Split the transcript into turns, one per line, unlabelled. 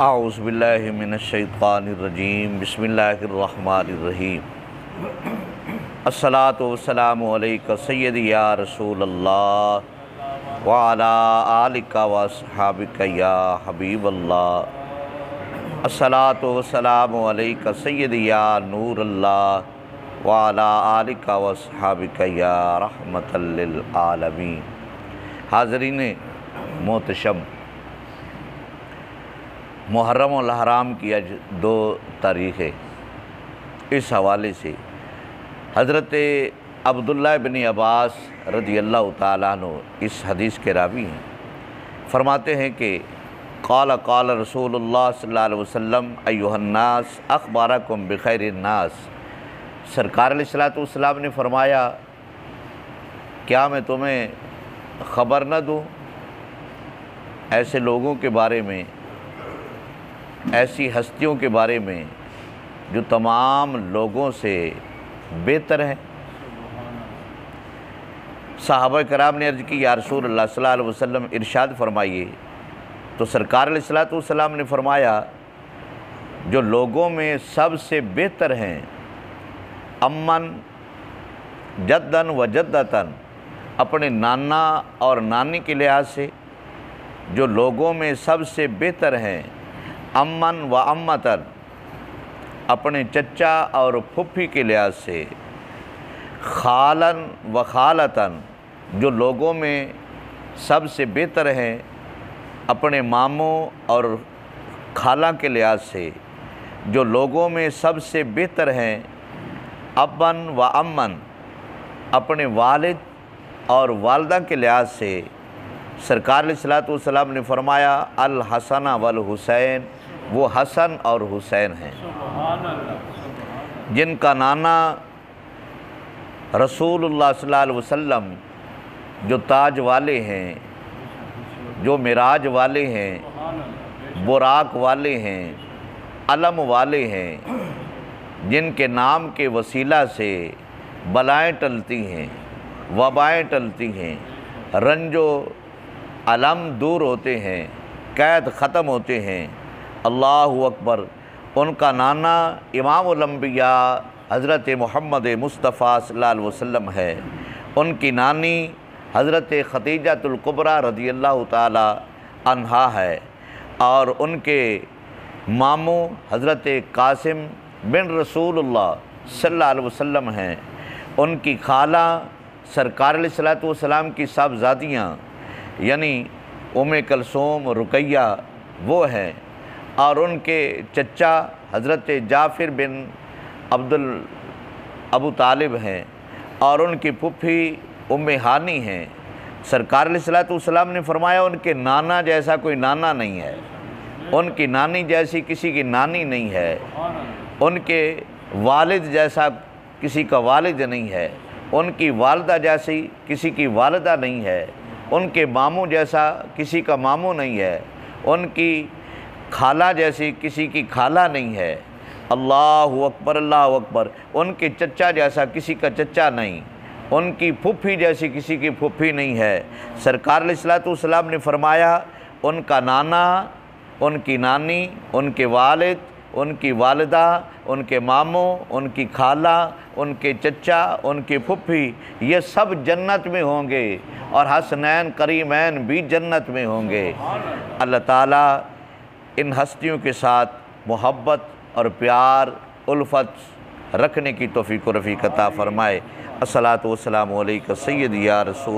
आऊज़ुबिल्लाहि मिनश्शैतानिर्रजीम बिस्मिल्लाहिर्रहमानिर्रहीम। अस्सलातु वस्सलामु अलैका सय्यदी या रसूलल्लाह व अला आलिका व अस्हाबिका या हबीबल्लाह। अस्सलातु वस्सलामु अलैका सय्यदी या नूरल्लाह व अला आलिका व अस्हाबिका या रहमतल लिल आलमीन। हाज़रीन मोहतशम, मुहर्रम और हराम की आज 2 तारीख़ है। इस हवाले से हज़रत अब्दुल्लाह इब्न अब्बास रज़ियल्लाहु ताला अन्हु इस हदीस के रावी हैं। फरमाते हैं कि क़ाल क़ाल रसूलुल्लाह सल्लल्लाहु अलैहि वसल्लम अय्युहन्नास अख़बारकुम बिखैरिन्नास। सरकार अलैहिस्सलातु वस्सलाम ने फरमाया, क्या मैं तुम्हें ख़बर न दूँ ऐसे लोगों के बारे में, ऐसी हस्तियों के बारे में जो तमाम लोगों से बेहतर हैं। सहाबा कराम ने अर्ज़ की, या रसूलल्लाह सल्लल्लाहु अलैहि वसल्लम इरशाद फरमाइए। तो सरकार अलैहिस्सलातु वस्सलाम ने फरमाया, जो लोगों में सबसे बेहतर हैं, अम्मन जद्दन व जद्दतन, अपने नाना और नानी के लिहाज से जो लोगों में सबसे बेहतर हैं, अम्मन व अम्मतन, अपने चचा और फुफ्फी के लिहाज से, खालन व खालतन, जो लोगों में सबसे बेहतर हैं, अपने मामों और खाला के लिहाज से, जो लोगों में सबसे बेहतर हैं, अब्बन व अम्मन, अपने वालिद और वालदा के लिहाज से। सरकार अलैहिस्सलातु वस्सलाम ने फरमाया, अल हसन वल हुसैन, वो हसन और हुसैन हैं जिनका नाना रसूलुल्लाह सल्लल्लाहु अलैहि वसल्लम जो ताज वाले हैं, जो मिराज वाले हैं, बुराक वाले हैं, अलम वाले हैं, जिनके नाम के वसीला से बलाएँ टलती हैं, वबाएँ टलती हैं, रंजो अलम दूर होते हैं, कैद ख़त्म होते हैं। अल्लाहु अकबर। उनका नाना इमामुल अंबिया हज़रत मोहम्मद मुस्तफ़ा सल्लल्लाहु अलैहि वसल्लम है। उनकी नानी हज़रत खदीजतुल कुबरा रज़ियल्लाहु ताला अन्हा है और उनके मामू हज़रत कासिम बिन रसूलुल्लाह सल्लल्लाहु अलैहि वसल्लम हैं। उनकी खाला सरकार अलैहिस्सलातु वस्सलाम की साहबजादियाँ यानी उम्मे कलसूम रुकैया वो हैं और उनके चचा हज़रत जाफ़िर बिन अबू तालिब हैं और उनकी फुफ्फी उम्मे हानी हैं। सरकार अलैहिस्सलातु वस्सलाम ने फरमाया, उनके नाना जैसा कोई नाना नहीं है, उनकी नानी जैसी किसी की नानी नहीं है, उनके वालिद जैसा किसी का वालिद नहीं है, उनकी वालदा जैसी किसी की वालदा नहीं है, उनके मामू जैसा किसी का मामू नहीं है, उनकी खाला जैसी किसी की खाला नहीं है। अल्लाहु अकबर, अल्लाहु अकबर। उनके चचा जैसा किसी का चचा नहीं, उनकी फुफ्फी जैसी किसी की फुफ्फी नहीं है। सरकार अलैहिस्सलातु वस्सलाम ने फरमाया, उनका नाना, उनकी नानी, उनके वालिद, उनकी वालिदा, उनके मामू, उनकी खाला, उनके चचा, उनकी फुफ्फी, ये सब जन्नत में होंगे और हसनैन करीमैन भी जन्नत में होंगे। अल्लाह ताला इन हस्तियों के साथ मोहब्बत और प्यार उल्फत रखने की तौफीक व रफ़ीक अता फ़रमाए। अस्सलातु वस्सलामु अलैका सय्यदी या रसूल।